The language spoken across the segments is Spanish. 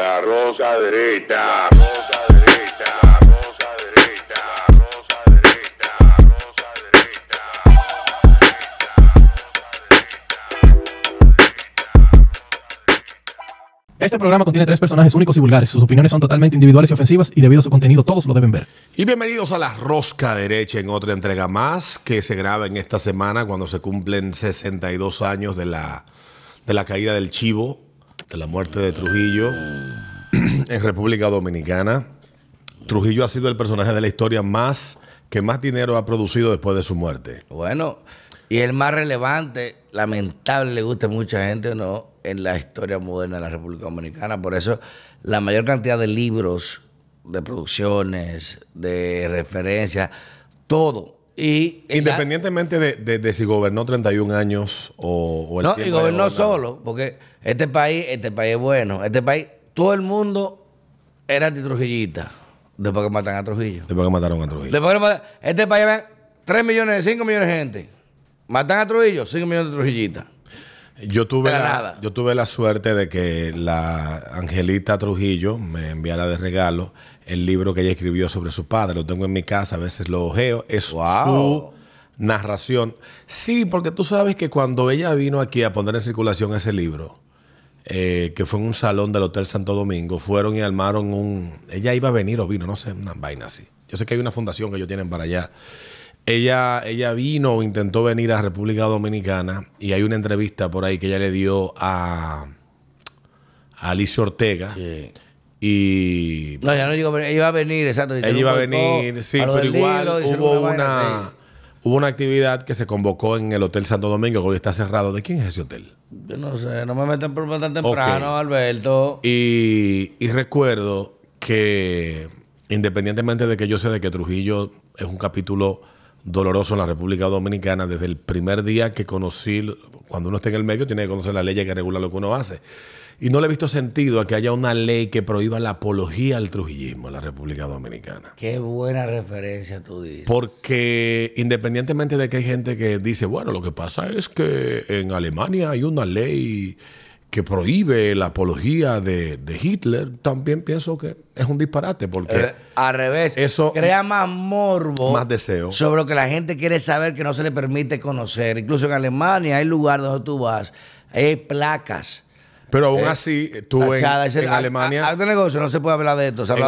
La rosa derecha. Rosa derecha. Rosa derecha. Rosa derecha. Rosa derecha. Este programa contiene 3 personajes únicos y vulgares. Sus opiniones son totalmente individuales y ofensivas y debido a su contenido todos lo deben ver. Y bienvenidos a La Rosca Derecha en otra entrega más que se graba en esta semana cuando se cumplen 62 años de la caída del Chivo, de la muerte de Trujillo en República Dominicana. Trujillo ha sido el personaje de la historia que más dinero ha producido después de su muerte. Bueno, y el más relevante, lamentable, le gusta a mucha gente o no, en la historia moderna de la República Dominicana. Por eso, la mayor cantidad de libros, de producciones, de referencias, todo. Y independientemente de si gobernó 31 años o el no, tiempo y gobernó de solo, porque este país es bueno. Este país, todo el mundo era antitrujillista después que matan a Trujillo. Después que mataron a Trujillo. Este país ven 3 millones, 5 millones de gente. Matan a Trujillo, 5 millones de trujillistas. Yo tuve la suerte de que la Angelita Trujillo me enviara de regalo el libro que ella escribió sobre su padre. Lo tengo en mi casa, a veces lo ojeo. Es su narración. Sí, porque tú sabes que cuando ella vino aquí a poner en circulación ese libro, que fue en un salón del Hotel Santo Domingo, fueron y armaron ella iba a venir o vino, no sé, una vaina así. Yo sé que hay una fundación que ellos tienen para allá. Ella vino o intentó venir a República Dominicana y hay una entrevista por ahí que ella le dio a Alicia Ortega. Sí. Y no, ya no digo, ella iba a venir, exacto. Ella iba a venir, sí, pero igual hubo una actividad que se convocó en el Hotel Santo Domingo, que hoy está cerrado. ¿De quién es ese hotel? Yo no sé, no me meten por tan temprano, okay. Alberto. Y recuerdo que, independientemente de que yo sé de que Trujillo es un capítulo doloroso en la República Dominicana, desde el primer día que conocí, cuando uno está en el medio, tiene que conocer la ley que regula lo que uno hace. Y no le he visto sentido a que haya una ley que prohíba la apología al trujillismo en la República Dominicana. Qué buena referencia tú dices. Porque independientemente de que hay gente que dice, bueno, lo que pasa es que en Alemania hay una ley que prohíbe la apología de Hitler, también pienso que es un disparate, porque al revés, eso crea más morbo, más deseo sobre lo que la gente quiere saber que no se le permite conocer. Incluso en Alemania hay lugares donde tú vas, hay placas. Pero aún así, tú en Alemania... Acto de negocio, no se puede hablar de esto. En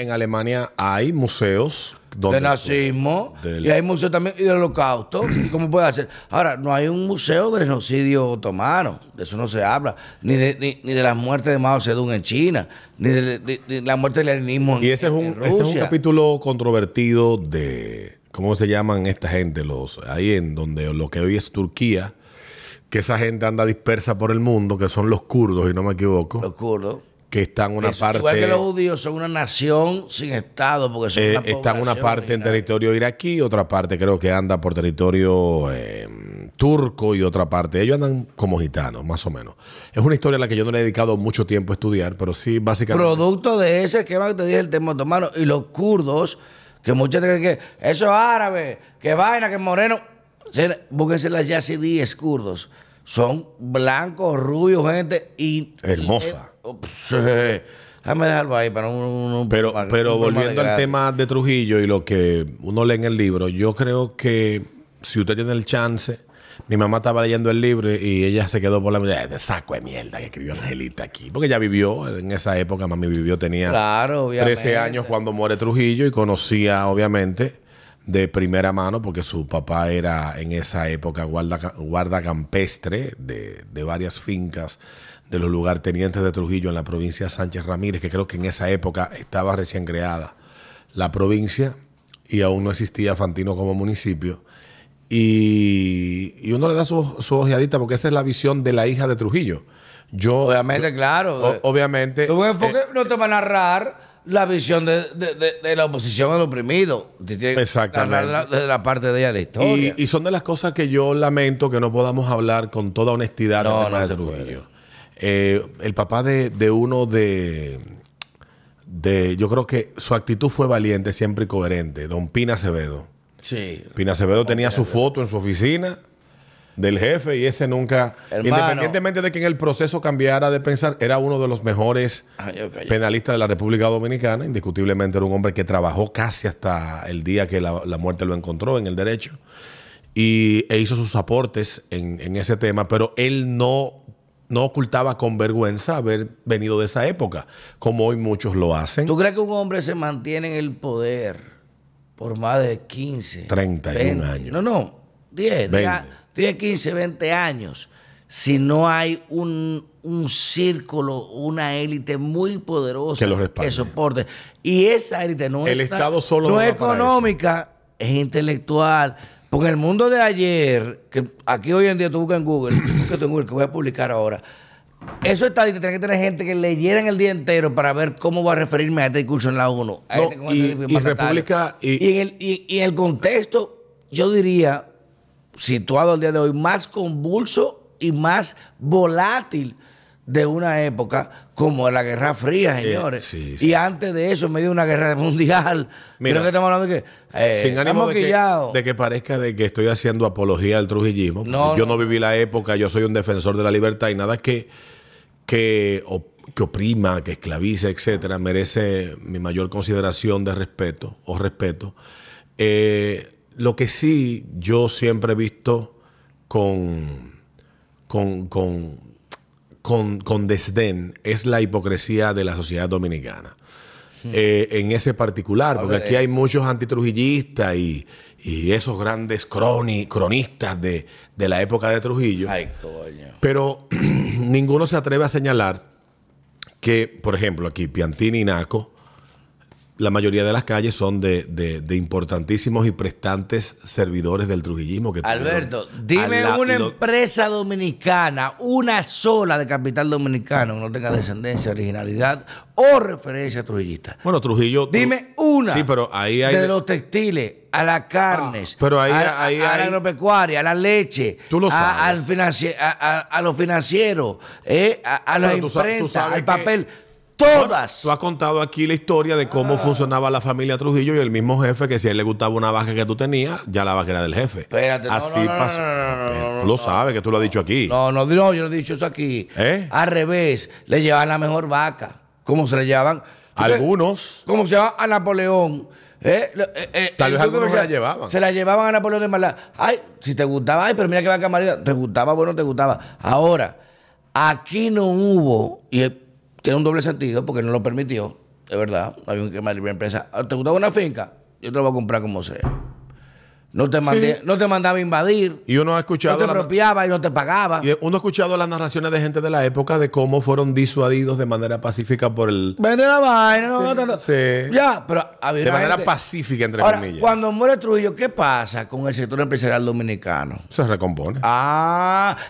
Alemania hay museos de nazismo y hay museos también del holocausto. ¿Cómo puede hacer? Ahora, no hay un museo del genocidio otomano. De eso no se habla. Ni de las muertes de Mao Zedong en China. Ni de la muerte del leninismo en Rusia. Y ese es un capítulo controvertido de... ¿Cómo se llaman esta gente? Ahí en donde lo que hoy es Turquía, que esa gente anda dispersa por el mundo, que son los kurdos, si no me equivoco. Los kurdos. Que están una parte... Igual que los judíos son una nación sin Estado, porque son una están una parte en territorio iraquí, otra parte creo que anda por territorio turco y otra parte... Ellos andan como gitanos, más o menos. Es una historia a la que yo no le he dedicado mucho tiempo a estudiar, pero sí, básicamente... Producto de ese esquema que te dije, el tema otomano. Y los kurdos, que muchos creen que eso es árabe, que vaina, que moreno... Búsquense las yazidíes kurdos. Son blancos, rubios, gente y... hermosa. Déjame dejarlo ahí para Pero volviendo al tema de Trujillo y lo que uno lee en el libro, yo creo que si usted tiene el chance... Mi mamá estaba leyendo el libro y ella se quedó por la mitad de saco de mierda que escribió Angelita aquí. Porque ella vivió en esa época, mami vivió, tenía 13 años cuando muere Trujillo y conocía, obviamente... de primera mano, porque su papá era en esa época guarda campestre de varias fincas de los lugartenientes de Trujillo en la provincia de Sánchez Ramírez, que creo que en esa época estaba recién creada la provincia y aún no existía Fantino como municipio. Y uno le da su ojeadita porque esa es la visión de la hija de Trujillo. Obviamente, claro. Obviamente. No te va a narrar la visión de la oposición al oprimido. Exactamente. De la parte de ella de la historia. Y son de las cosas que yo lamento que no podamos hablar con toda honestidad del tema de Trujillo. El papá de uno yo creo que su actitud fue valiente, siempre y coherente. Don Pina Acevedo. Sí. Pina Acevedo tenía su foto en su oficina del jefe y ese nunca, Hermano, independientemente de que en el proceso cambiara de pensar, era uno de los mejores penalistas de la República Dominicana. Indiscutiblemente era un hombre que trabajó casi hasta el día que la muerte lo encontró en el derecho e hizo sus aportes en ese tema, pero él no ocultaba con vergüenza haber venido de esa época, como hoy muchos lo hacen. ¿Tú crees que un hombre se mantiene en el poder por más de 15, 31 20, años? No, 10, 15, 20 años. Si no hay un círculo, una élite muy poderosa que lo respalde, que soporte. Y esa élite no el es Estado solo no no es da para económica, es intelectual. Porque el mundo de ayer, que aquí hoy en día tú buscas en Google, que voy a publicar ahora, eso está ahí, tiene que tener gente que leyeran el día entero para ver cómo va a referirme a este discurso en la ONU. Y República... Y en el contexto, yo diría, situado al día de hoy, más convulso y más volátil de una época como la Guerra Fría, señores. Y antes de eso, en medio de una guerra mundial. Mira, creo que estamos hablando de que... sin ánimo de que parezca de que estoy haciendo apología al trujillismo. Yo no viví la época, yo soy un defensor de la libertad y nada que oprima, que esclavice, etcétera, merece mi mayor consideración de respeto o respeto. Lo que sí yo siempre he visto con desdén es la hipocresía de la sociedad dominicana. En ese particular, porque aquí hay muchos antitrujillistas y esos grandes cronistas de la época de Trujillo. Ay, coño. Pero ninguno se atreve a señalar que, por ejemplo, aquí Piantini y Naco, la mayoría de las calles son de importantísimos y prestantes servidores del trujillismo. Alberto, dime una empresa dominicana, una sola de capital dominicano, que no tenga descendencia, originalidad o referencia trujillista. Bueno, Trujillo... Dime una. Sí, pero ahí hay... Desde los textiles a las carnes, pero ahí a la agropecuaria, a la leche, tú lo sabes. a los financieros, a la imprenta, al papel... Todas. Tú has contado aquí la historia de cómo funcionaba la familia Trujillo y el mismo jefe que si a él le gustaba una vaca que tú tenías, ya la vaca era del jefe. Espérate, así pasó. Tú lo sabes, que tú lo has dicho aquí. No, yo no he dicho eso aquí. Al revés, le llevaban la mejor vaca. ¿Cómo se le llevaban? Algunos. ¿Cómo se llama? A Napoleón. Tal vez algunos se la llevaban. Se la llevaban a Napoleón de Mala. Ay, si te gustaba, ay, pero mira que vaca amarilla. Te gustaba, bueno, te gustaba. Ahora, aquí no hubo... Tiene un doble sentido porque no lo permitió, de verdad. Había un esquema de libre empresa. ¿Te gustaba una finca? Yo te la voy a comprar como sea. No te mandaba a invadir. Y uno ha escuchado... No te apropiaba y no te pagaba. Y uno ha escuchado las narraciones de gente de la época de cómo fueron disuadidos de manera pacífica por el... Vende la vaina, sí. Ya, pero había de manera pacífica, entre comillas. Cuando muere Trujillo, ¿qué pasa con el sector empresarial dominicano? Se recompone.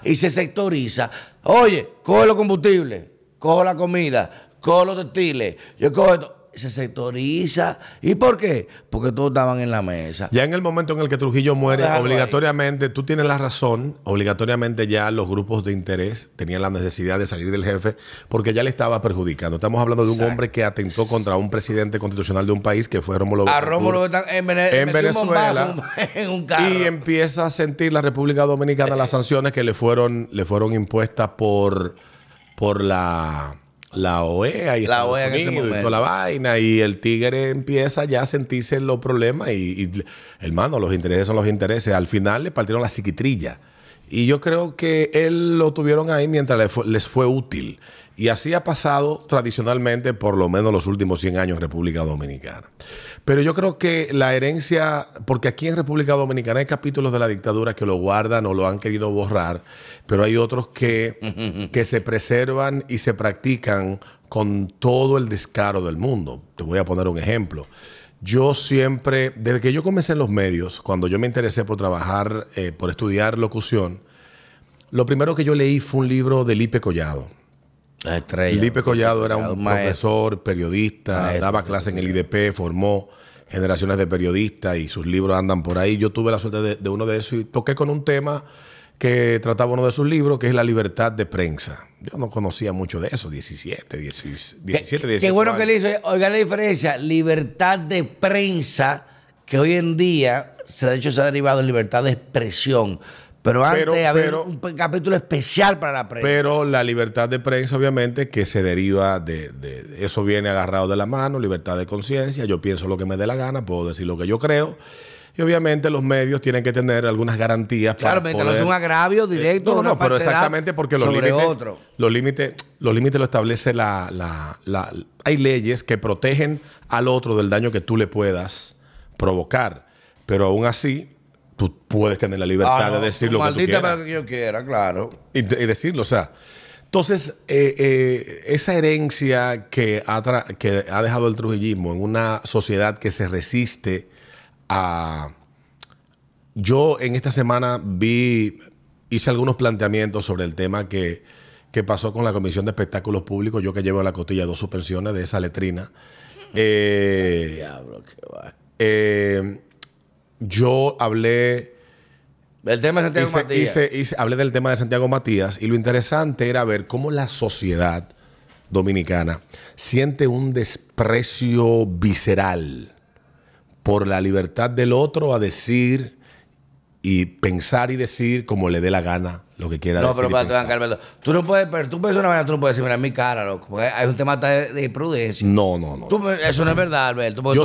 Y se sectoriza. Oye, coge los combustibles, cojo la comida, cojo los textiles, yo cojo esto. Se sectoriza. ¿Y por qué? Porque todos estaban en la mesa. Ya en el momento en el que Trujillo muere, obligatoriamente, tú tienes la razón, obligatoriamente ya los grupos de interés tenían la necesidad de salir del jefe porque ya le estaba perjudicando. Estamos hablando de un hombre que atentó contra un presidente constitucional de un país que fue Rómulo Betancourt en Venezuela. En un carro. Y empieza a sentir la República Dominicana las sanciones que le fueron impuestas por la OEA y Estados Unidos y toda la vaina, y el tigre empieza ya a sentirse en los problemas y hermano, los intereses son los intereses. Al final le partieron la psiquitrilla y yo creo que él lo tuvieron ahí mientras les fue útil, y así ha pasado tradicionalmente por lo menos los últimos 100 años en República Dominicana. Pero yo creo que la herencia, porque aquí en República Dominicana hay capítulos de la dictadura que lo guardan o lo han querido borrar, pero hay otros que se preservan y se practican con todo el descaro del mundo. Te voy a poner un ejemplo. Yo siempre, desde que yo comencé en los medios, cuando yo me interesé por trabajar, por estudiar locución, lo primero que yo leí fue un libro de Lipe Collado. La estrella. Lipe Collado era un profesor, periodista, daba clases en el IDP, formó generaciones de periodistas y sus libros andan por ahí. Yo tuve la suerte de uno de esos y toqué con un tema que trataba uno de sus libros, que es la libertad de prensa. Yo no conocía mucho de eso, 17, 18 Qué bueno años. que le hizo. Oiga la diferencia, libertad de prensa, que hoy en día, de hecho, se ha derivado en libertad de expresión. Pero antes había un capítulo especial para la prensa. Pero la libertad de prensa, obviamente, que se deriva de eso, viene agarrado de la mano, libertad de conciencia. Yo pienso lo que me dé la gana, puedo decir lo que yo creo. Y obviamente los medios tienen que tener algunas garantías para poder... Claro, no es un agravio directo. No, pero exactamente porque los límites lo establece hay leyes que protegen al otro del daño que tú le puedas provocar. Pero aún así, tú puedes tener la libertad de decir lo que tú quieras. Maldita que yo quiera, claro. Y decirlo, o sea. Entonces, esa herencia que ha dejado el trujillismo en una sociedad que se resiste a... Yo en esta semana hice algunos planteamientos sobre el tema que pasó con la Comisión de Espectáculos Públicos, yo que llevo a la cotilla 2 suspensiones de esa letrina. Diablo, qué va. Yo hablé... El tema de Santiago Matías. Hablé del tema de Santiago Matías y lo interesante era ver cómo la sociedad dominicana siente un desprecio visceral por la libertad del otro a decir y pensar y decir como le dé la gana lo que quiera decir. No, pero para tú no puedes, pero tú puedes una manera, tú no puedes decir, mira, en mi cara, loco, porque hay un tema de prudencia. No. Eso no es verdad, Alberto. Tú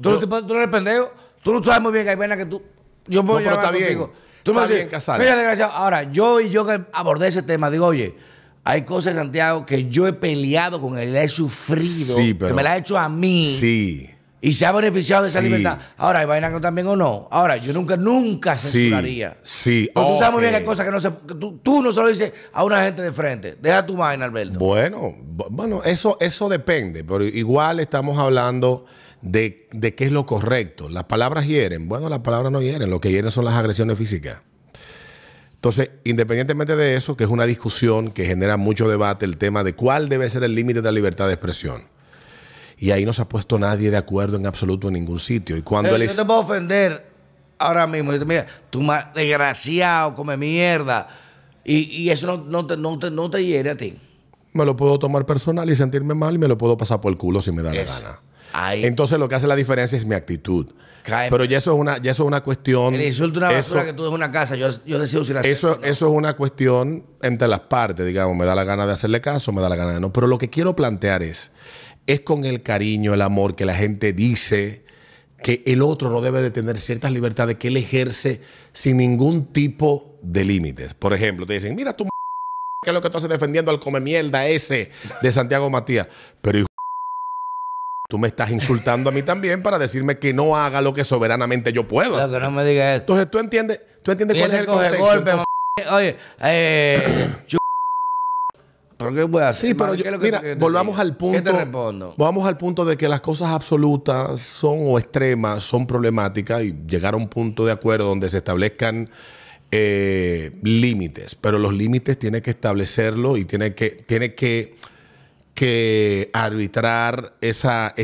no eres pendejo, tú no sabes muy bien que hay pena que tú. Yo me voy a llamar contigo. Tú me dices, Casares. Mira, desgraciado, ahora, yo que abordé ese tema, digo, oye, hay cosas, Santiago, que yo he peleado con él, he sufrido, que me la ha hecho a mí. Sí. Y se ha beneficiado de esa libertad. Ahora, hay vainas que también o no. Ahora, yo nunca censuraría. Sí. Porque tú sabes muy bien que hay cosas que no se... Tú no se lo dices a una gente de frente. Deja tu vaina, Alberto. Bueno, eso depende. Pero igual estamos hablando de qué es lo correcto. Las palabras hieren. Bueno, las palabras no hieren. Lo que hieren son las agresiones físicas. Entonces, independientemente de eso, que es una discusión que genera mucho debate, el tema de cuál debe ser el límite de la libertad de expresión. Y ahí no se ha puesto nadie de acuerdo en absoluto en ningún sitio. Y cuando yo te puedo ofender ahora mismo. Mira, tú más desgraciado, come mierda. Y eso no te hiere a ti. Me lo puedo tomar personal y sentirme mal y me lo puedo pasar por el culo si me da la gana. Entonces lo que hace la diferencia es mi actitud. Pero ya eso es una cuestión... El insulto una basura que tú dejas una casa, yo decido si la eso es una cuestión entre las partes, digamos. Me da la gana de hacerle caso, me da la gana de no. Pero lo que quiero plantear es con el cariño, el amor que la gente dice que el otro no debe de tener ciertas libertades que él ejerce sin ningún tipo de límites. Por ejemplo, te dicen, mira tú, ¿qué es lo que tú haces defendiendo al come mierda ese de Santiago Matías? Pero tú me estás insultando a mí también para decirme que no haga lo que soberanamente yo puedo hacer. Que no me digas esto. Entonces, ¿tú entiendes cuál es el contexto? Golpe, oye, ¿pero qué voy a hacer? Sí, pero mira, volvamos al punto. ¿Qué te respondo? Vamos al punto de que las cosas absolutas o extremas son problemáticas y llegar a un punto de acuerdo donde se establezcan límites. Pero los límites tiene que establecerlo y tiene que arbitrar esas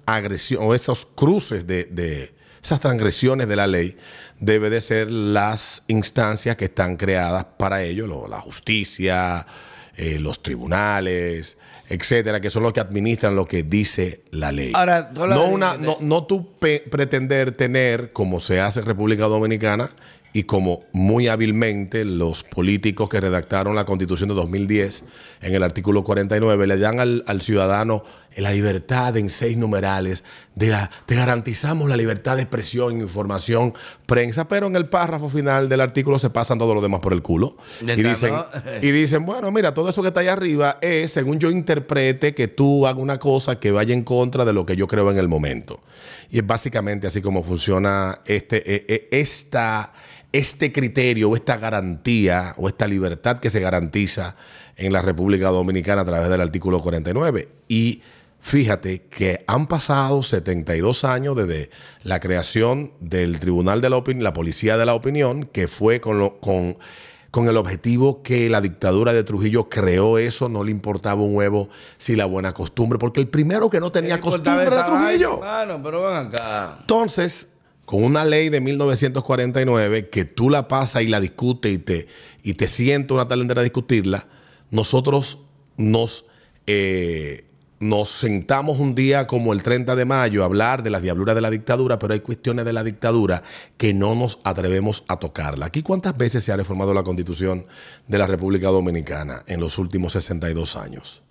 agresiones o esos cruces de esas transgresiones de la ley. Debe de ser las instancias que están creadas para ello, la justicia, los tribunales, etcétera, que son los que administran lo que dice la ley. Ahora, no tú pretender tener, como se hace en República Dominicana y como muy hábilmente los políticos que redactaron la Constitución de 2010 en el artículo 49 le dan al ciudadano la libertad en 6 numerales, te garantizamos la libertad de expresión, información, prensa, pero en el párrafo final del artículo se pasan todo lo demás por el culo. Y dicen, bueno, mira, todo eso que está ahí arriba es, según yo interprete, que tú hagas una cosa que vaya en contra de lo que yo creo en el momento. Y es básicamente así como funciona este criterio o esta garantía o esta libertad que se garantiza en la República Dominicana a través del artículo 49. Y fíjate que han pasado 72 años desde la creación del Tribunal de la Opinión, la Policía de la Opinión, que fue con el objetivo que la dictadura de Trujillo creó eso, no le importaba un huevo si la buena costumbre, porque el primero que no tenía costumbre era Trujillo. Pero van acá. Entonces, con una ley de 1949 que tú la pasas y la discutes y te sientas una tarde entera a discutirla, nosotros nos nos sentamos un día como el 30 de mayo a hablar de las diabluras de la dictadura, pero hay cuestiones de la dictadura que no nos atrevemos a tocarla. Aquí, ¿cuántas veces se ha reformado la Constitución de la República Dominicana en los últimos 62 años?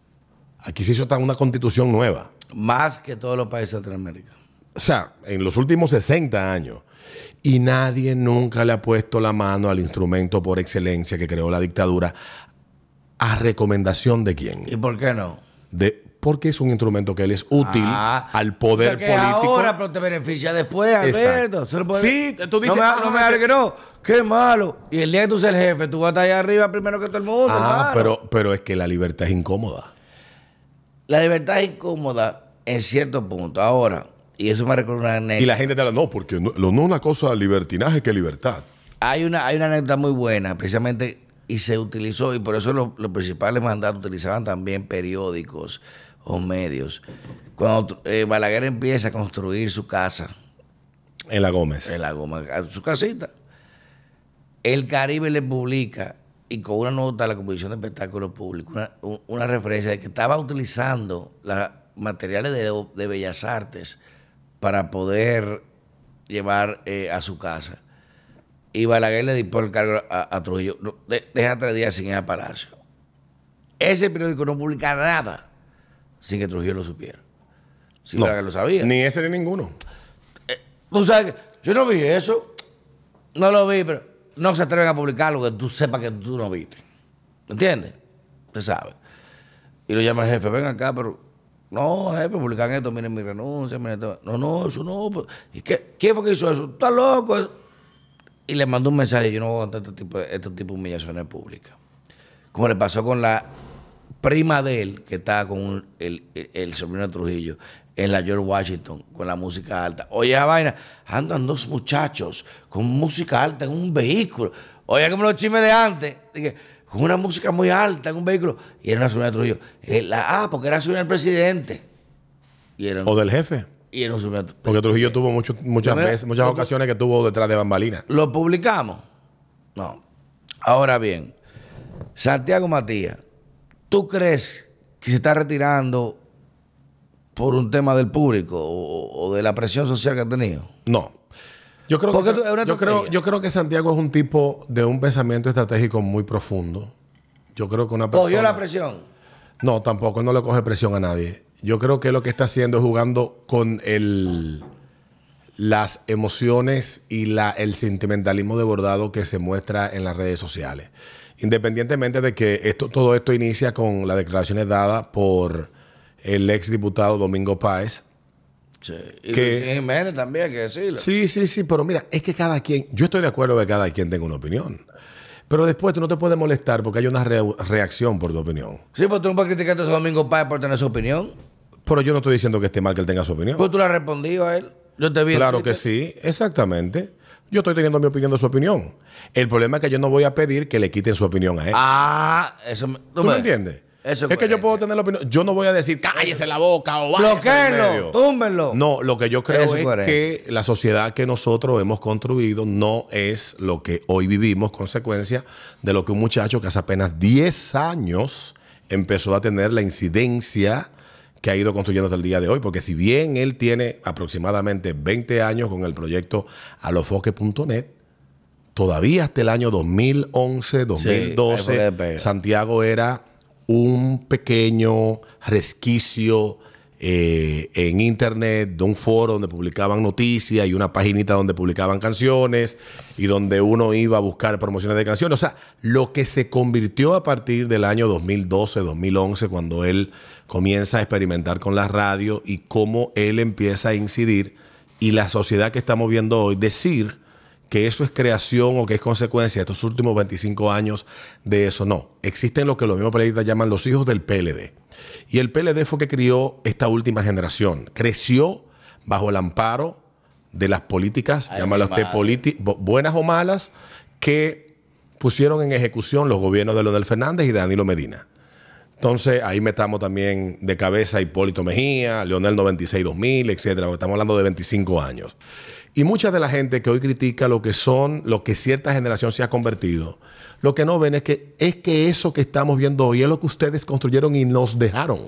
Aquí se hizo una Constitución nueva. Más que todos los países de Latinoamérica. O sea, en los últimos 60 años. Y nadie nunca le ha puesto la mano al instrumento por excelencia que creó la dictadura. ¿A recomendación de quién? ¿Y por qué no? Porque es un instrumento que le es útil al poder político. Ahora, pero te beneficia después, Alberto. Sí, tú dices... No me hables que no. Qué malo. Y el día que tú seas el jefe, tú vas a estar allá arriba primero que todo el mundo. Pero es que la libertad es incómoda. La libertad es incómoda en cierto punto. Ahora, y eso me recuerda una anécdota. Y la gente te habla, no, porque no es una cosa libertinaje que libertad. Hay una anécdota muy buena, precisamente, y se utilizó, y por eso los principales mandatos utilizaban también periódicos o medios. Cuando Balaguer empieza a construir su casa. En La Gómez. En La Gómez, su casita. El Caribe le publica, y con una nota a la Comisión de Espectáculos Públicos, una referencia de que estaba utilizando materiales de Bellas Artes para poder llevar a su casa. Y Balaguer le dictó el cargo a Trujillo. Deja 3 días sin ir al Palacio. Ese periódico no publica nada sin que Trujillo lo supiera. Si no, Balaguer lo sabía. Ni ese ni ninguno. Tú sabes que yo no vi eso. No lo vi, pero no se atreven a publicar lo que tú sepas que tú no viste. ¿Entiendes? Usted sabe. Y lo llama el jefe. Ven acá, pero... No, jefe, publican esto. Miren mi renuncia. Miren esto. No, eso no. ¿Y quién fue que hizo eso? ¿Está loco? Y le mandó un mensaje: yo no voy a contar este tipo de humillaciones públicas. Como le pasó con la prima de él, que estaba con el sobrino de Trujillo, en la George Washington, con la música alta. Oye, esa vaina, andan 2 muchachos con música alta en un vehículo. Oye, como los chismes de antes, dije, con una música muy alta en un vehículo. Y era una sobrina de Trujillo. Porque era sobrina del presidente. O del jefe. Y era un sobrino. Porque Trujillo tuvo muchas ocasiones que tuvo detrás de bambalinas. ¿Lo publicamos? No. Ahora bien, Santiago Matías, ¿tú crees que se está retirando por un tema del público o de la presión social que ha tenido? No. Yo creo que Santiago es un tipo de un pensamiento estratégico muy profundo. Yo creo que una persona... ¿Cogió la presión? No, tampoco. No le coge presión a nadie. Yo creo que lo que está haciendo es jugando con las emociones y el sentimentalismo desbordado que se muestra en las redes sociales. Independientemente de que todo esto inicia con las declaraciones dadas por el ex diputado Domingo Páez. Sí. Y Luis Jiménez también, hay que decirlo. Sí, pero mira, es que cada quien, yo estoy de acuerdo que cada quien tenga una opinión. Pero después tú no te puedes molestar porque hay una reacción por tu opinión. Sí, pues tú no puedes criticar a Domingo Páez por tener su opinión. Pero yo no estoy diciendo que esté mal que él tenga su opinión. Pues tú le has respondido a él. Yo te vi. Claro que sí, exactamente. Yo estoy teniendo mi opinión de su opinión. El problema es que yo no voy a pedir que le quiten su opinión a él. Eso ¿Tú me entiendes? Eso es que yo puedo tener la opinión. Yo no voy a decir, cállese la boca o bloquéenlo, túmbenlo. No, lo que yo creo es que la sociedad que nosotros hemos construido no es lo que hoy vivimos, consecuencia de lo que un muchacho que hace apenas 10 años empezó a tener la incidencia que ha ido construyendo hasta el día de hoy, porque si bien él tiene aproximadamente 20 años con el proyecto alofoque.net, todavía hasta el año 2011, 2012, Santiago era un pequeño resquicio en internet de un foro donde publicaban noticias y una paginita donde publicaban canciones y donde uno iba a buscar promociones de canciones. O sea, lo que se convirtió a partir del año 2012, 2011, cuando él comienza a experimentar con la radio y cómo él empieza a incidir, y la sociedad que estamos viendo hoy, decir que eso es creación o que es consecuencia de estos últimos 25 años de eso. No, existen lo que los mismos periodistas llaman los hijos del PLD. Y el PLD fue que crió esta última generación. Creció bajo el amparo de las políticas, llámalas buenas o malas, que pusieron en ejecución los gobiernos de Leonel Fernández y de Danilo Medina. Entonces, ahí metamos también de cabeza a Hipólito Mejía, Leonel 96-2000, etcétera. Estamos hablando de 25 años. Y mucha de la gente que hoy critica lo que cierta generación se ha convertido, lo que no ven es que eso que estamos viendo hoy es lo que ustedes construyeron y nos dejaron.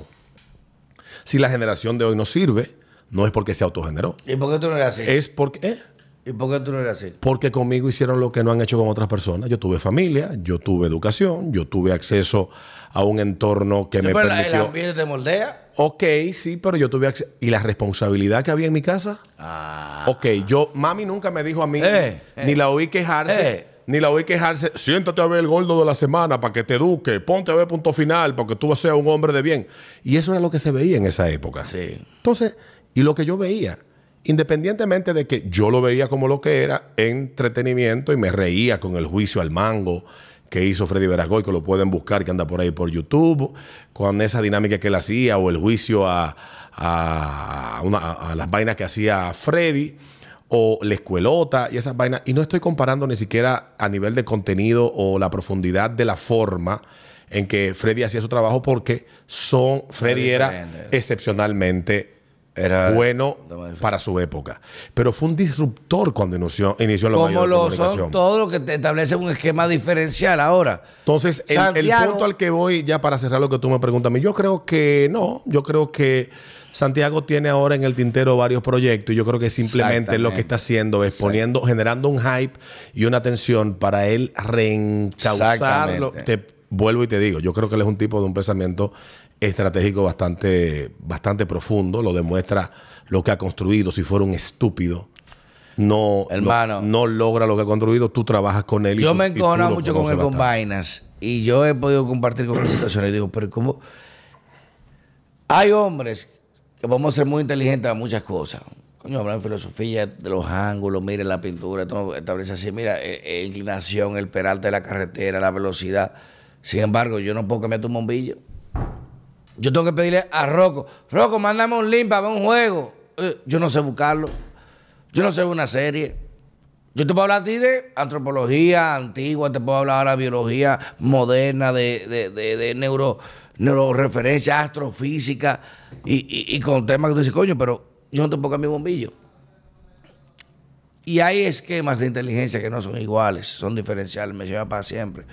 Si la generación de hoy no sirve, no es porque se autogeneró. ¿Y por qué tú no eres así? Es porque... ¿Y por qué tú no eres así? Porque conmigo hicieron lo que no han hecho con otras personas. Yo tuve familia, yo tuve educación, yo tuve acceso a un entorno que me Pero permitió... el ambiente te moldea. Ok, sí, pero yo tuve acceso... ¿Y la responsabilidad que había en mi casa? Ok, mami nunca me dijo a mí, ni la oí quejarse, siéntate a ver el gordo de la semana para que te eduque, ponte a ver Punto Final porque tú seas un hombre de bien. Y eso era lo que se veía en esa época. Sí. Entonces, y lo que yo veía, independientemente de que yo lo veía como lo que era, entretenimiento, y me reía con el juicio al mango que hizo Freddy Veragoy, que lo pueden buscar, que anda por ahí por YouTube, con esa dinámica que él hacía, o el juicio a las vainas que hacía Freddy, o la escuelota y esas vainas. Y no estoy comparando ni siquiera a nivel de contenido o la profundidad de la forma en que Freddy hacía su trabajo, porque Freddy era excepcionalmente bueno para su época. Pero fue un disruptor cuando inició en los medios de comunicación. Como son todo lo que te establece un esquema diferencial ahora. Entonces, el punto al que voy, ya para cerrar lo que tú me preguntas a mí, yo creo que no. Yo creo que Santiago tiene ahora en el tintero varios proyectos, y yo creo que simplemente lo que está haciendo es generando un hype y una atención para él reencauzarlo. Te vuelvo y te digo, yo creo que él es un tipo de un pensamiento estratégico bastante profundo. Lo demuestra lo que ha construido. Si fuera un estúpido, no logra lo que ha construido. Tú trabajas con él. Yo me encono mucho con él con vainas, y yo he podido compartir con él situaciones y digo, pero ¿cómo? Hay hombres que podemos ser muy inteligentes a muchas cosas. Coño, hablar de filosofía, de los ángulos, mire la pintura, todo establece así, mira, inclinación, el peralte de la carretera, la velocidad. Sin embargo, yo no puedo cambiar tu bombillo. Yo tengo que pedirle a Rocco, mándame un link para ver un juego. Yo no sé buscarlo. Yo no sé ver una serie. Yo te puedo hablar a ti de antropología antigua, te puedo hablar ahora de biología moderna, de neuroreferencia, astrofísica, y con temas que tú dices, coño, pero yo no te puedo cambiar bombillo. Y hay esquemas de inteligencia que no son iguales, son diferenciales, me lleva para siempre.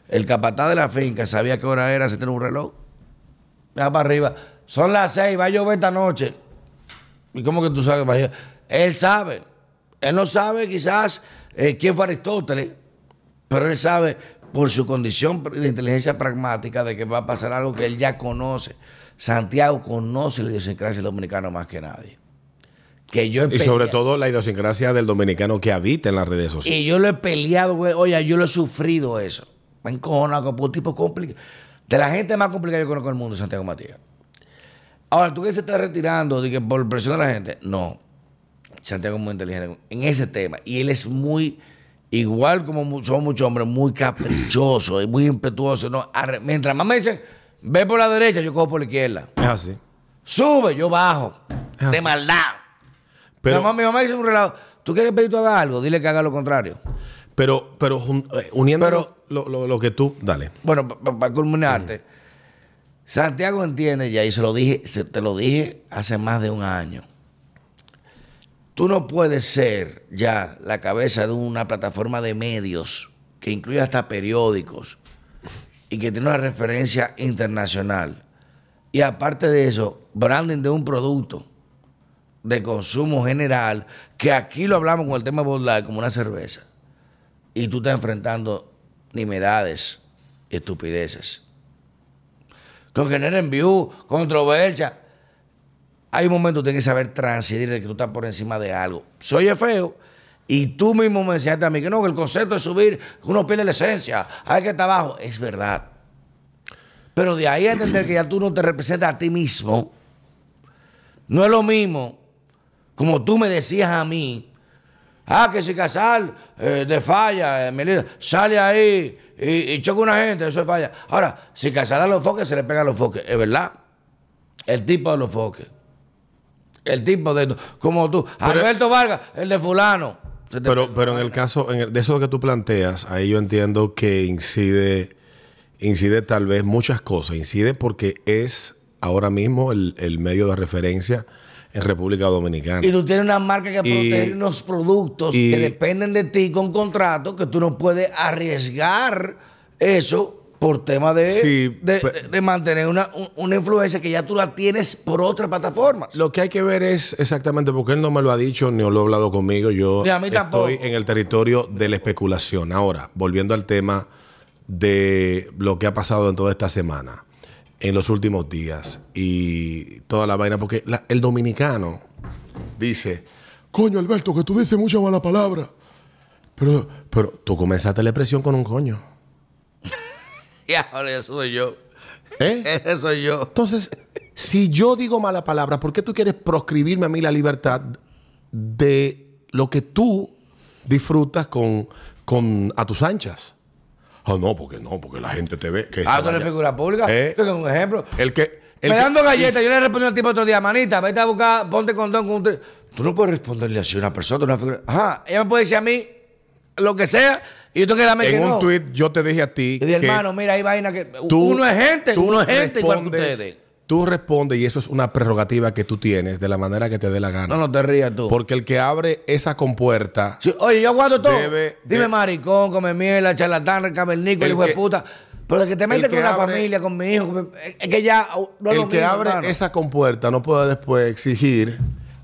El capataz de la finca sabía qué hora era, se tenía un reloj. Mira para arriba, son las 6, va a llover esta noche. ¿Y cómo que tú sabes? Él sabe. Él no sabe quizás quién fue Aristóteles, pero él sabe por su condición de inteligencia pragmática de que va a pasar algo que él ya conoce. Santiago conoce la idiosincrasia dominicana más que nadie. Y sobre todo la idiosincrasia del dominicano que habita en las redes sociales. Y yo lo he peleado, güey. Oye, yo lo he sufrido eso. Me encojona con un tipo complicado. De la gente más complicada que yo conozco en el mundo, Santiago Matías. Ahora, ¿tú que se está retirando de que por presión de la gente? No. Santiago es muy inteligente en ese tema. Y él es muy, igual como somos muchos hombres, muy caprichoso y muy impetuoso. ¿No? Mientras más me dicen, ve por la derecha, yo cojo por la izquierda. Es así. Sube, yo bajo. Es de así. maldad. Pero, mi mamá dice un relajo. ¿Tú quieres que Pedrito haga algo? Dile que haga lo contrario. Pero uniendo lo que tú... Dale. Bueno, para culminarte, Santiago entiende ya, y te lo dije hace más de un año. Tú no puedes ser ya la cabeza de una plataforma de medios que incluye hasta periódicos y que tiene una referencia internacional. Y aparte de eso, branding de un producto de consumo general, que aquí lo hablamos con el tema de Bud Light como una cerveza. Y tú estás enfrentando nimiedades y estupideces. Con generen view, controversia. Hay un momento que tienes que saber transidir de que tú estás por encima de algo. Se oye feo. Y tú mismo me enseñaste a mí que no, que el concepto de subir, uno pierde la esencia, hay que estar abajo. Es verdad. Pero de ahí a entender que ya tú no te representas a ti mismo, no es lo mismo como tú me decías a mí. Que si Casal de falla, Melina, sale ahí y choca a una gente, eso es falla. Ahora, si Casal da los foques, se le pega los foques. Es verdad. El tipo de los foques. El tipo de... Como tú. Alberto Vargas, el de fulano. Pero en el caso de eso que tú planteas, ahí yo entiendo que incide tal vez muchas cosas. Incide porque es ahora mismo el medio de referencia en República Dominicana. Y tú tienes una marca que protege unos productos que dependen de ti con contratos, que tú no puedes arriesgar eso por tema de, Sí, de mantener una influencia que ya tú la tienes por otras plataformas. Lo que hay que ver es exactamente, porque él no me lo ha dicho ni lo ha hablado conmigo. Yo Ni a mí tampoco. estoy en el territorio de la especulación. Ahora, volviendo al tema de lo que ha pasado en toda esta semana, en los últimos días y toda la vaina, porque el dominicano dice, coño Alberto, que tú dices mucha mala palabra. Pero tú comenzaste la expresión con un coño. Ya, eso soy yo. ¿Eh? Eso soy yo. Entonces, si yo digo mala palabra, ¿por qué tú quieres proscribirme a mí la libertad de lo que tú disfrutas a tus anchas? Porque la gente te ve. Que Tú eres figura pública. Esto es un ejemplo. Me dando galletas, yo le respondí al tipo otro día, manita, vete a buscar, ponte condón con usted. Tú no puedes responderle así a una persona, una figura. Ajá, ella me puede decir a mí lo que sea y yo tengo que darme que no. En un tuit yo te dije a ti y dije, hermano, mira, hay vaina que uno es gente igual que ustedes. Tú respondes y eso es una prerrogativa que tú tienes de la manera que te dé la gana. No te rías tú. Porque el que abre esa compuerta... Sí, oye, yo aguanto todo. Dime maricón, come mierda, charlatán, cavernícola, hijo de puta. Pero de que te metes con una familia, con mi hijo, es que ya... No el que abre esa compuerta no puede después exigir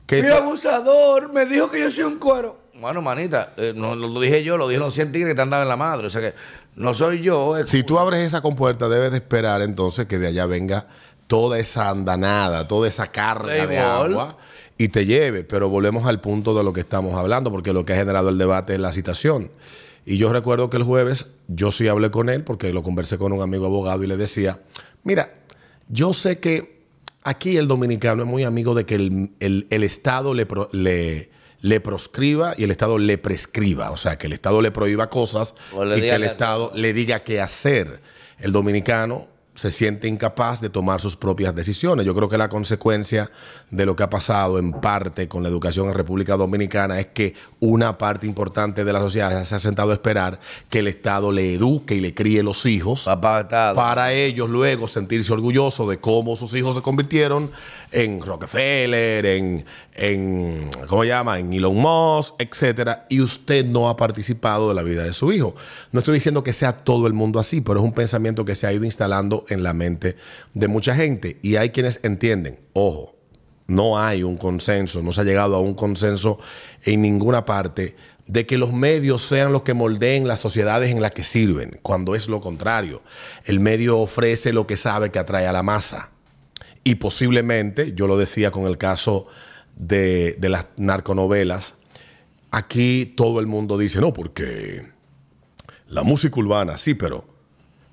que... Mi abusador me dijo que yo soy un cuero. Bueno, manita, no lo dije yo, lo dijeron los 100 tigres que te andaban en la madre. O sea que no soy yo. Si tú abres esa compuerta, debes de esperar entonces que de allá venga toda esa andanada, toda esa carga de agua y te lleve. Pero volvemos al punto de lo que estamos hablando, porque lo que ha generado el debate es la citación. Y yo recuerdo que el jueves yo sí hablé con él, porque lo conversé con un amigo abogado y le decía, mira, yo sé que aquí el dominicano es muy amigo de que el Estado le proscriba y el Estado le prescriba. O sea, que el Estado le prohíba cosas y que el Estado le diga qué hacer. El dominicano se siente incapaz de tomar sus propias decisiones. Yo creo que la consecuencia de lo que ha pasado en parte con la educación en República Dominicana es que una parte importante de la sociedad se ha sentado a esperar que el Estado le eduque y le críe los hijos para ellos luego sentirse orgullosos de cómo sus hijos se convirtieron en Rockefeller, en ¿cómo se llama? En Elon Musk, etcétera, y usted no ha participado de la vida de su hijo. No estoy diciendo que sea todo el mundo así, pero es un pensamiento que se ha ido instalando en la mente de mucha gente. Y hay quienes entienden, ojo, no hay un consenso, no se ha llegado a un consenso en ninguna parte de que los medios sean los que moldeen las sociedades en las que sirven, cuando es lo contrario. El medio ofrece lo que sabe que atrae a la masa. Y posiblemente, yo lo decía con el caso de las narconovelas, aquí todo el mundo dice, no, porque la música urbana, sí, pero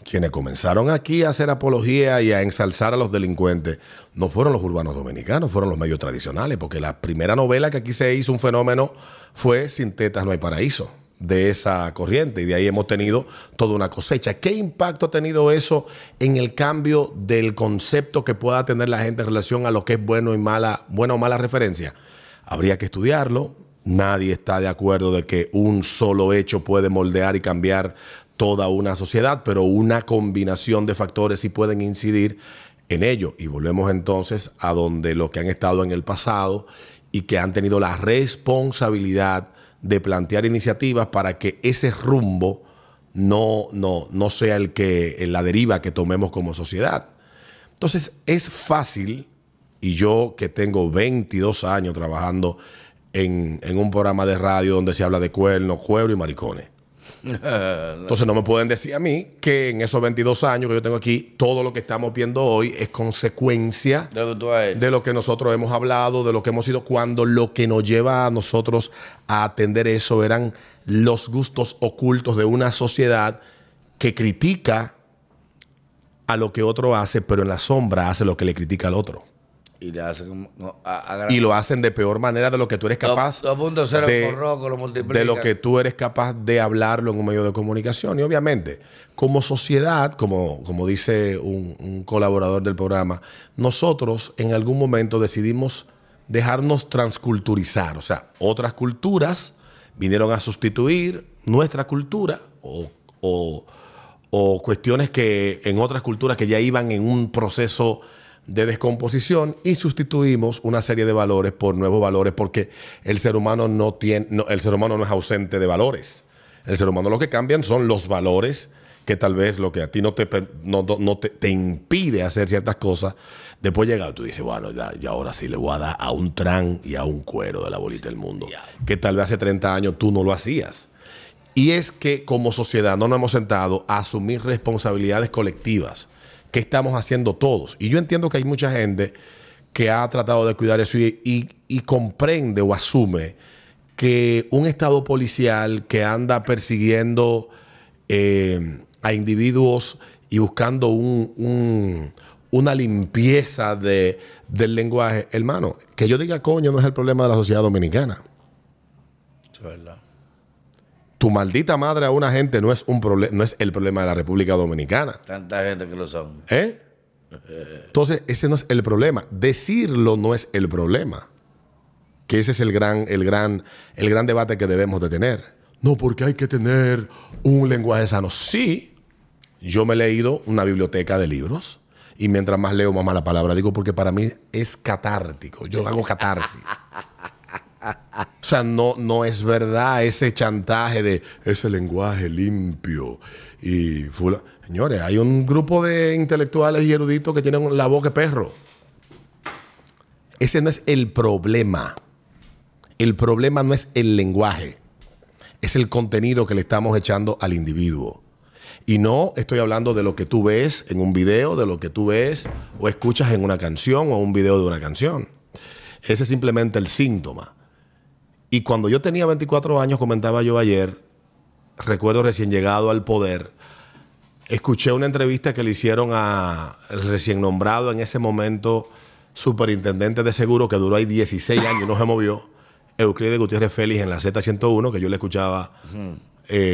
quienes comenzaron aquí a hacer apología y a ensalzar a los delincuentes no fueron los urbanos dominicanos, fueron los medios tradicionales, porque la primera novela que aquí se hizo un fenómeno fue Sin tetas no hay paraíso, de esa corriente, y de ahí hemos tenido toda una cosecha. ¿Qué impacto ha tenido eso en el cambio del concepto que pueda tener la gente en relación a lo que es buena o mala referencia? Habría que estudiarlo. Nadie está de acuerdo de que un solo hecho puede moldear y cambiar toda una sociedad, pero una combinación de factores sí pueden incidir en ello. Y volvemos entonces a donde los que han estado en el pasado y que han tenido la responsabilidad de plantear iniciativas para que ese rumbo no sea la deriva que tomemos como sociedad. Entonces es fácil, y yo que tengo 22 años trabajando en un programa de radio donde se habla de cuernos, cuero y maricones. Entonces no me pueden decir a mí que en esos 22 años que yo tengo aquí, todo lo que estamos viendo hoy es consecuencia de lo que nosotros hemos hablado, de lo que hemos sido, cuando lo que nos lleva a nosotros a atender eso eran los gustos ocultos de una sociedad que critica a lo que otro hace, pero en la sombra hace lo que le critica al otro. Y le hace como, y lo hacen de peor manera de lo que tú eres capaz 2.0 de lo que tú eres capaz de hablarlo en un medio de comunicación. Y obviamente, como sociedad, como dice un colaborador del programa, nosotros en algún momento decidimos dejarnos transculturizar. O sea, otras culturas vinieron a sustituir nuestra cultura o cuestiones que en otras culturas que ya iban en un proceso de descomposición, y sustituimos una serie de valores por nuevos valores, porque el ser humano no es ausente de valores. El ser humano lo que cambian son los valores que tal vez lo que a ti no te impide hacer ciertas cosas, después llega, tú dices, bueno, ya ahora sí le voy a dar a un tran y a un cuero de la bolita del mundo, que tal vez hace 30 años tú no lo hacías. Y es que como sociedad no nos hemos sentado a asumir responsabilidades colectivas. ¿Qué estamos haciendo todos? Y yo entiendo que hay mucha gente que ha tratado de cuidar eso y comprende o asume que un estado policial que anda persiguiendo a individuos y buscando una limpieza del lenguaje, hermano, que yo diga coño no es el problema de la sociedad dominicana. Eso es verdad. Tu maldita madre a una gente no es el problema de la República Dominicana. Tanta gente que lo son. Entonces, ese no es el problema. Decirlo no es el problema. Que ese es el gran debate que debemos de tener. No, porque hay que tener un lenguaje sano. Sí, yo me he leído una biblioteca de libros y mientras más leo, más mala palabra digo, porque para mí es catártico. Yo hago catarsis. O sea, no es verdad ese chantaje de ese lenguaje limpio y señores, hay un grupo de intelectuales y eruditos que tienen la boca de perro. Ese no es el problema. El problema no es el lenguaje, es el contenido que le estamos echando al individuo. Y no estoy hablando de lo que tú ves en un video, de lo que tú ves o escuchas en una canción o un video de una canción. Ese es simplemente el síntoma. Y cuando yo tenía 24 años, comentaba yo ayer, recuerdo recién llegado al poder, escuché una entrevista que le hicieron al recién nombrado en ese momento superintendente de seguro, que duró ahí 16 años y no se movió, Euclides Gutiérrez Félix en la Z101, que yo le escuchaba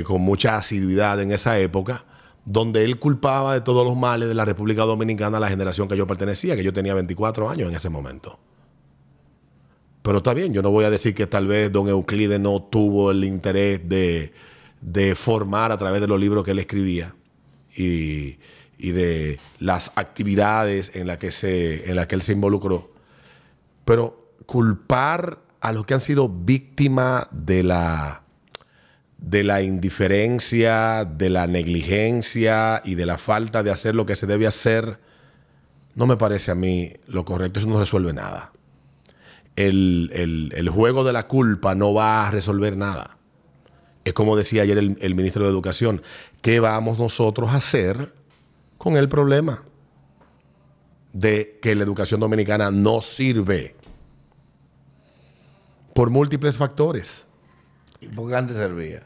con mucha asiduidad en esa época, donde él culpaba de todos los males de la República Dominicana a la generación que yo pertenecía, que yo tenía 24 años en ese momento. Pero está bien, yo no voy a decir que tal vez don Euclides no tuvo el interés de formar a través de los libros que él escribía y de las actividades en las que él se involucró. Pero culpar a los que han sido víctimas de la indiferencia, de la negligencia y de la falta de hacer lo que se debe hacer, no me parece a mí lo correcto. Eso no resuelve nada. El juego de la culpa no va a resolver nada. Es como decía ayer el ministro de Educación, ¿qué vamos nosotros a hacer con el problema de que la educación dominicana no sirve? Por múltiples factores. ¿Y por qué antes servía?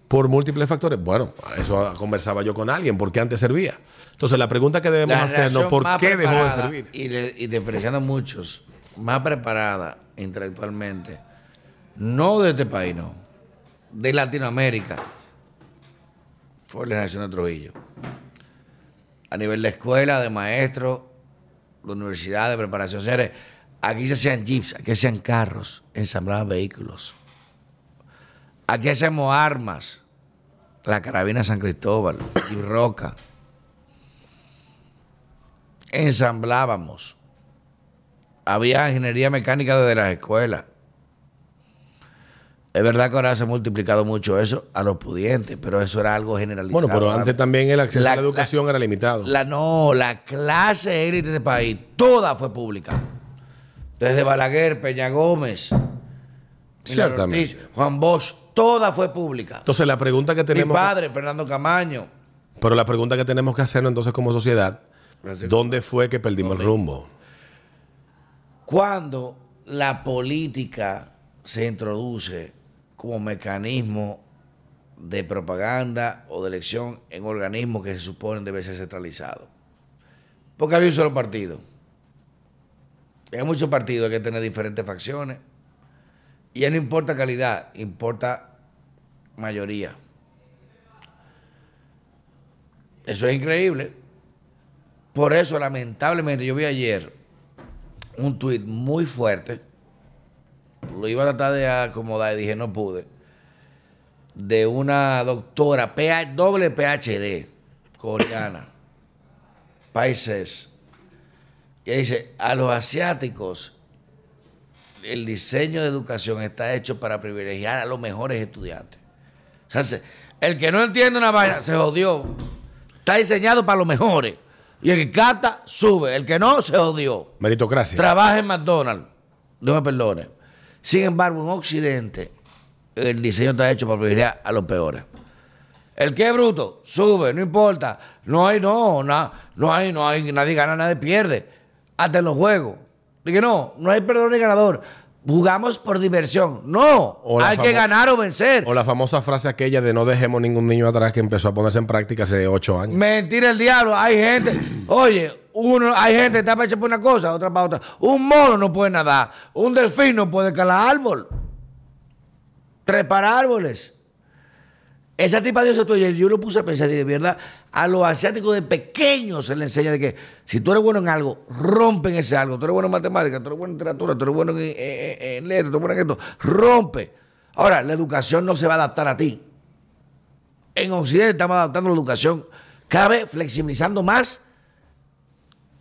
Por múltiples factores. Bueno, eso conversaba yo con alguien, ¿por qué antes servía? Entonces la pregunta que debemos hacernos, ¿por qué dejó de servir? Y diferenciando muchos, más preparada intelectualmente, no de este país, no, de Latinoamérica, fue la generación de Trujillo. A nivel de escuela, de maestros, de universidad, de preparación. Señores, aquí se hacían jeeps, aquí se hacían carros, ensamblaban vehículos. Aquí hacemos armas, la carabina San Cristóbal y Roca. Ensamblábamos. Había ingeniería mecánica desde las escuelas. Es verdad que ahora se ha multiplicado mucho eso a los pudientes, pero eso era algo generalizado. Bueno, pero antes también el acceso a la educación era limitado. La clase élite de este país, toda fue pública. Desde Balaguer, Peña Gómez, ciertamente, Ortiz, Juan Bosch, toda fue pública. Entonces la pregunta que tenemos... Mi padre, Fernando Camaño. Pero la pregunta que tenemos que hacernos entonces como sociedad, ¿dónde fue que perdimos el rumbo? Cuando la política se introduce como mecanismo de propaganda o de elección en organismos que se suponen debe ser centralizado. Porque había un solo partido. Hay muchos partidos, hay que tener diferentes facciones. Y ya no importa calidad, importa mayoría. Eso es increíble. Por eso, lamentablemente, yo vi ayer un tuit muy fuerte. Lo iba a tratar de acomodar y dije, no pude. De una doctora, doble PhD, coreana, países. Y dice, a los asiáticos, el diseño de educación está hecho para privilegiar a los mejores estudiantes. O sea, el que no entiende una vaina se jodió. está diseñado para los mejores. Y el que capta, sube. El que no, se odió. Meritocracia. Trabaja en McDonald's. No me perdone. Sin embargo, en Occidente, el diseño está hecho para privilegiar a los peores. El que es bruto, sube, no importa. Nadie gana, nadie pierde. Hasta en los juegos. Dije, no hay perdedor ni ganador. Jugamos por diversión. No, hay que ganar o vencer. O la famosa frase aquella de no dejemos ningún niño atrás, que empezó a ponerse en práctica hace 8 años. Mentira el diablo. Hay gente, hay gente que está para echar por una cosa, otra para otra. Un mono no puede nadar. Un delfín no puede calar árbol. Trepar árboles. Esa tipa de eso, yo lo puse a pensar, y de verdad, a los asiáticos de pequeños se les enseña de que si tú eres bueno en algo, rompen ese algo. Tú eres bueno en matemáticas, tú eres bueno en literatura, tú eres bueno en letras, tú eres bueno en esto. Rompe. Ahora, la educación no se va a adaptar a ti. En Occidente estamos adaptando la educación cada vez flexibilizando más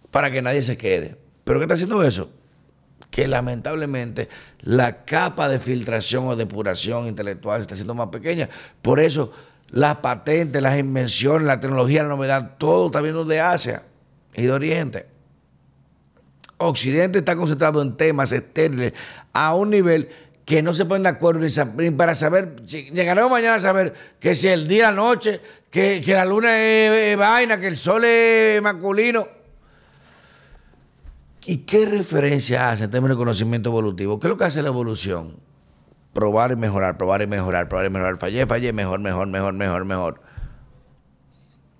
para que nadie se quede. ¿Pero qué está haciendo eso? Que lamentablemente la capa de filtración o depuración intelectual se está haciendo más pequeña. Por eso las patentes, las invenciones, la tecnología, la novedad, todo está viendo de Asia y de Oriente. Occidente está concentrado en temas estériles a un nivel que no se ponen de acuerdo ni para saber, llegaremos mañana a saber que si el día, la noche, que la luna es vaina, que el sol es masculino. ¿Y qué referencia hace en términos de conocimiento evolutivo? ¿Qué es lo que hace la evolución? Probar y mejorar, probar y mejorar, probar y mejorar. Fallé, mejor.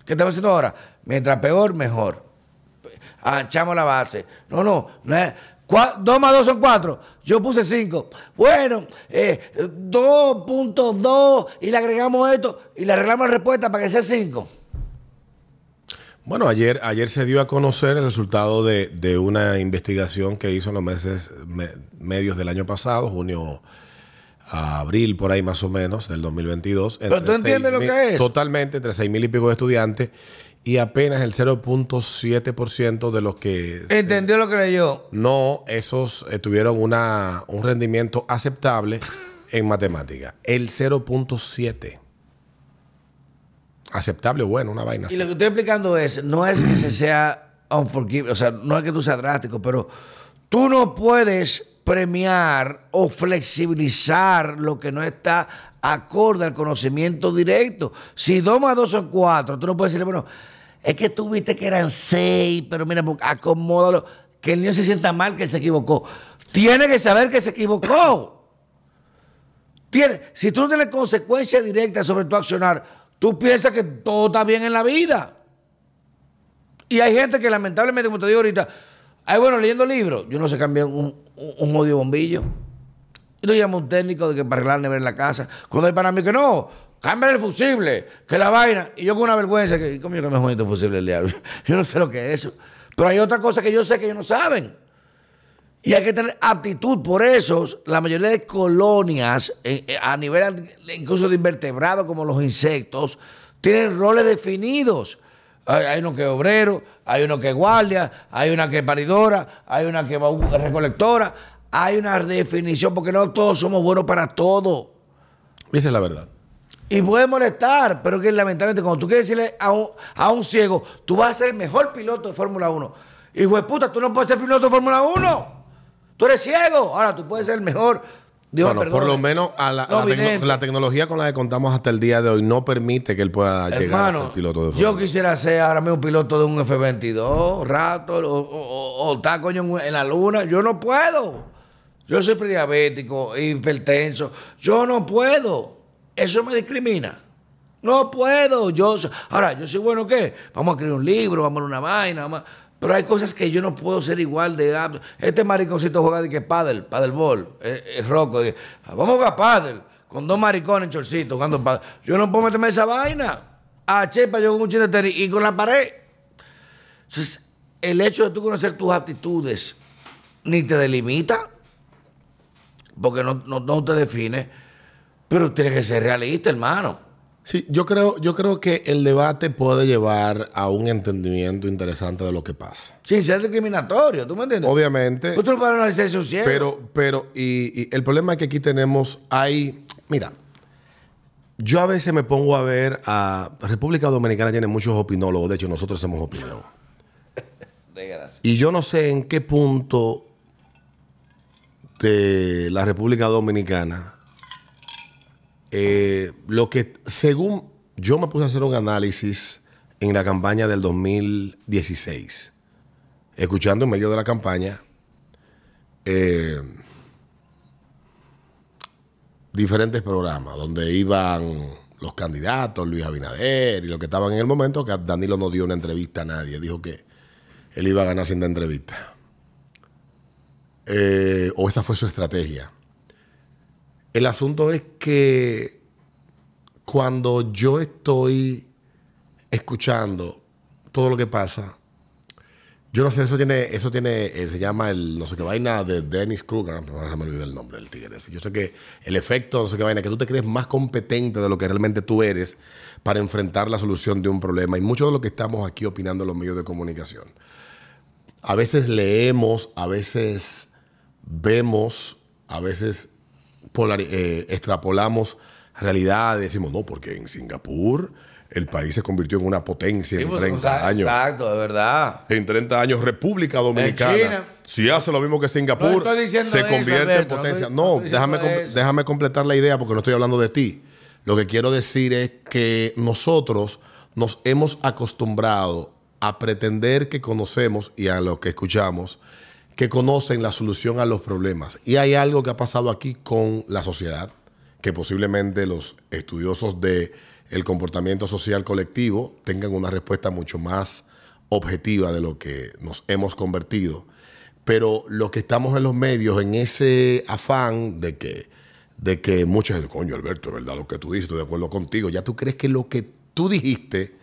¿Qué estamos haciendo ahora? Mientras peor, mejor. Echamos la base. No es. 2 más 2 son 4. Yo puse 5. Bueno, 2.2 y le agregamos esto y le arreglamos la respuesta para que sea 5. Bueno, ayer se dio a conocer el resultado de una investigación que hizo en los meses medios del año pasado, junio a abril, por ahí más o menos, del 2022. ¿Pero tú entiendes lo que es? Totalmente, entre 6,000 y pico de estudiantes, y apenas el 0.7% de los que... ¿Entendió lo que leyó? No, esos tuvieron un rendimiento aceptable en matemática. El 0.7%. Aceptable, bueno, una vaina así. Y lo que estoy explicando no es que se sea unforgiving, o sea, no es que tú seas drástico, pero tú no puedes premiar o flexibilizar lo que no está acorde al conocimiento directo. Si 2 más 2 son 4, tú no puedes decirle, bueno, es que tú viste que eran 6, pero mira, acomódalo, que el niño se sienta mal que él se equivocó. Tiene que saber que se equivocó. Si tú no tienes consecuencias directas sobre tu accionar, tú piensas que todo está bien en la vida. Y hay gente que lamentablemente, como te digo ahorita, leyendo libros, yo no sé cambiar un jodido bombillo. Y tú llamas a un técnico de que para arreglar la nevera en la casa. Cuando hay para mí que no, cambia el fusible, que la vaina. Y yo con una vergüenza, ¿cómo yo que me jodí el fusible del diablo? Yo no sé lo que es eso. Pero hay otra cosa que yo sé que ellos no saben. Y hay que tener aptitud. Por eso, la mayoría de colonias, a nivel incluso de invertebrados como los insectos, tienen roles definidos. Hay uno que es obrero, hay uno que es guardia, hay una que es paridora, hay una que es recolectora. Hay una definición, porque no todos somos buenos para todo. Esa es la verdad. Y puede molestar, pero que lamentablemente cuando tú quieres decirle a un ciego, tú vas a ser el mejor piloto de Fórmula 1. Hijo de puta, tú no puedes ser piloto de Fórmula 1. Tú eres ciego. Ahora tú puedes ser el mejor. Dios, bueno, por lo menos la tecnología con la que contamos hasta el día de hoy no permite que él pueda llegar a ser piloto de Fórmula 1. Yo quisiera ser ahora mismo piloto de un F-22, Raptor, o estar coño en la luna. Yo no puedo. Yo soy prediabético, hipertenso. Yo no puedo. Eso me discrimina. No puedo. Ahora, yo soy bueno, ¿qué? Vamos a escribir un libro, vamos a una vaina, pero hay cosas que yo no puedo ser igual de apto. Este mariconcito juega de que paddleball, es roco. Vamos a jugar paddle con 2 maricones en chorcito jugando paddle. Yo no puedo meterme esa vaina. Chepa, yo con un chino de tenis y con la pared. Entonces, el hecho de tú conocer tus aptitudes ni te delimita, porque no te define, pero tienes que ser realista, hermano. Sí, yo creo que el debate puede llevar a un entendimiento interesante de lo que pasa. Sin ser discriminatorio, ¿tú me entiendes? Obviamente. Tú no puedes dar una licencia a un ciego. Pero y el problema es que aquí mira, yo a veces me pongo a ver a República Dominicana tiene muchos opinólogos, de hecho nosotros hacemos opinión. Y yo no sé en qué punto de la República Dominicana lo que según yo me puse a hacer un análisis en la campaña del 2016, escuchando en medio de la campaña diferentes programas donde iban los candidatos, Luis Abinader y los que estaban en el momento, que Danilo no dio una entrevista a nadie, dijo que él iba a ganar sin dar entrevista. O esa fue su estrategia. El asunto es que cuando yo estoy escuchando todo lo que pasa, yo no sé, eso tiene se llama el no sé qué vaina de Dennis Kruger, no me olvidé el nombre del tigre. Yo sé que el efecto, no sé qué vaina, que tú te crees más competente de lo que realmente tú eres para enfrentar la solución de un problema. Y mucho de lo que estamos aquí opinando en los medios de comunicación. A veces leemos, a veces vemos, a veces extrapolamos realidades. Decimos, no, porque en Singapur el país se convirtió en una potencia en 30 años. Exacto, de verdad. En 30 años, República Dominicana, En China, si hace lo mismo que Singapur, se convierte en potencia. No, déjame completar la idea porque no estoy hablando de ti. Lo que quiero decir es que nosotros nos hemos acostumbrado a pretender que conocemos y a lo que escuchamos, que conocen la solución a los problemas. Y hay algo que ha pasado aquí con la sociedad, que posiblemente los estudiosos del comportamiento social colectivo tengan una respuesta mucho más objetiva de lo que nos hemos convertido. Pero los que estamos en los medios, en ese afán de que muchos dicen, coño, Alberto, es verdad lo que tú dices, estoy de acuerdo contigo. Ya tú crees que lo que tú dijiste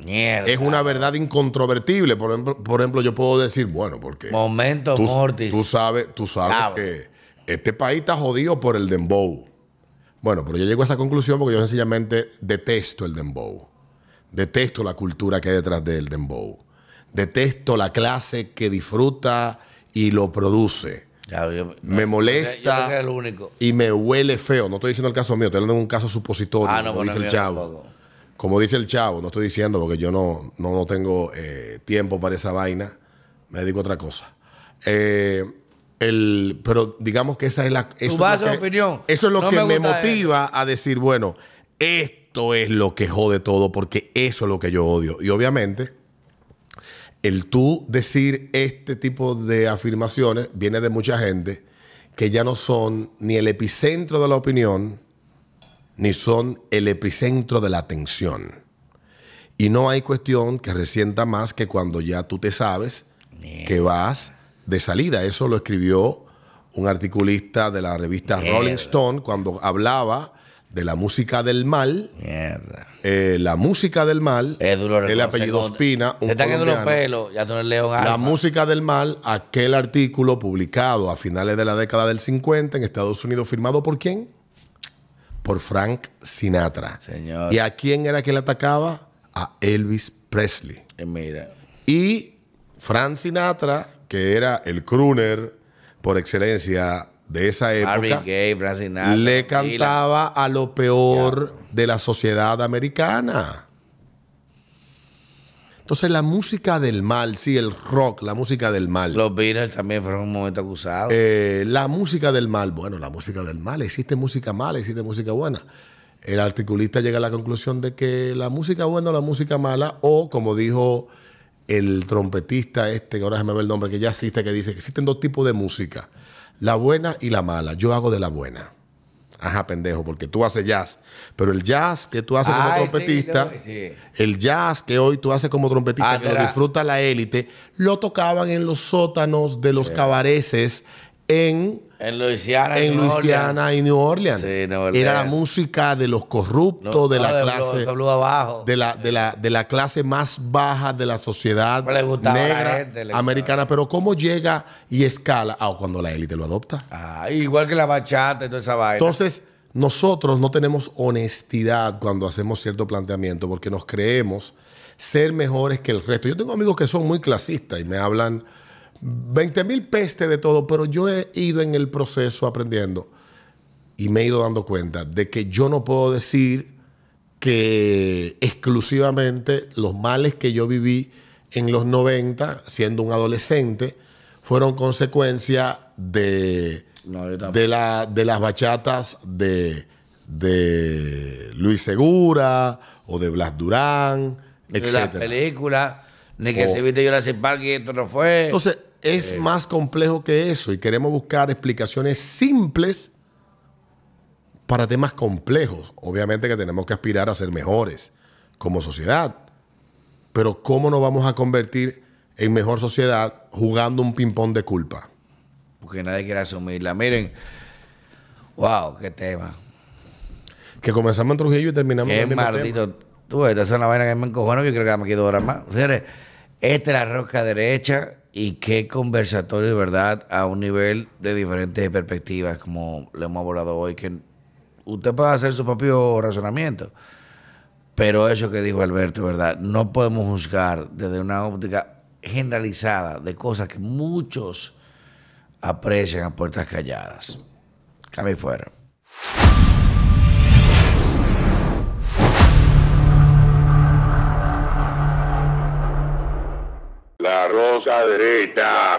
es una verdad incontrovertible. Por ejemplo, yo puedo decir, bueno, porque momento mortis. Tú sabes que este país está jodido por el dembow. Bueno, pero yo llego a esa conclusión porque yo sencillamente detesto el dembow. Detesto la cultura que hay detrás del dembow. Detesto la clase que disfruta y lo produce. Me molesta el único. Y me huele feo. No estoy diciendo el caso mío, estoy hablando de un caso supositorio, como dice el Chavo. Tampoco. Como dice el Chavo, no estoy diciendo porque yo no tengo tiempo para esa vaina. Me dedico a otra cosa. Pero digamos que esa es la... opinión. Eso es lo que me motiva a decir, bueno, esto es lo que jode todo porque eso es lo que yo odio. Y obviamente, el tú decir este tipo de afirmaciones viene de mucha gente que ya no son ni el epicentro de la opinión, ni son el epicentro de la atención. Y no hay cuestión que resienta más que cuando ya tú te sabes que vas de salida. Eso lo escribió un articulista de la revista Rolling Stone cuando hablaba de la música del mal. La música del mal, el apellido Ospina, un colombiano. Los pelos, ya tú eres León Alfa. La música del mal, aquel artículo publicado a finales de la década del 50 en Estados Unidos, firmado ¿por quién? Por Frank Sinatra. Señor. ¿Y a quién era que le atacaba? A Elvis Presley. Mira. Y Frank Sinatra, que era el crooner por excelencia de esa época, Sinatra, le cantaba a lo peor de la sociedad americana. Entonces la música del mal, sí, el rock, la música del mal. Los Beatles también fueron un momento acusados. La música del mal, bueno, la música del mal, existe música mala, existe música buena. El articulista llega a la conclusión de que la música buena o la música mala, o como dijo el trompetista que ahora se me ve el nombre, que ya existe, que dice que existen dos tipos de música, la buena y la mala. Yo hago de la buena. Ajá, pendejo, porque tú haces jazz. Pero el jazz que tú haces como trompetista, el jazz que hoy tú haces como trompetista, que lo disfruta la élite, lo tocaban en los sótanos de los cabareces en Luisiana y New Orleans. Sí, era la música de los corruptos, de la clase de la clase más baja de la sociedad negra americana. Pero ¿cómo llega y escala? Cuando la élite lo adopta. Igual que la bachata y toda esa vaina. Entonces, nosotros no tenemos honestidad cuando hacemos cierto planteamiento porque nos creemos ser mejores que el resto. Yo tengo amigos que son muy clasistas y me hablan 20,000 pestes de todo, pero yo he ido en el proceso aprendiendo. y me he ido dando cuenta de que yo no puedo decir que exclusivamente los males que yo viví en los 90, siendo un adolescente, fueron consecuencia de las bachatas de Luis Segura o de Blas Durán, etc. La película, ni que se viste Jurassic Park y esto no fue. Entonces, es más complejo que eso y queremos buscar explicaciones simples para temas complejos. Obviamente que tenemos que aspirar a ser mejores como sociedad, pero ¿cómo nos vamos a convertir en mejor sociedad jugando un ping-pong de culpa? Porque nadie quiere asumirla. Miren, wow, qué tema. Que comenzamos en Trujillo y terminamos en Qué el mismo maldito. tema. Tú, esta es una vaina que me encojona. Yo creo que me quedo horas más. Señores, esta es la rosca derecha y qué conversatorio de verdad a un nivel de diferentes perspectivas, como lo hemos abordado hoy, que usted puede hacer su propio razonamiento. Pero eso que dijo Alberto, ¿verdad? No podemos juzgar desde una óptica generalizada de cosas que muchos aprecian a puertas calladas. Cambio fuera. La rosa derecha.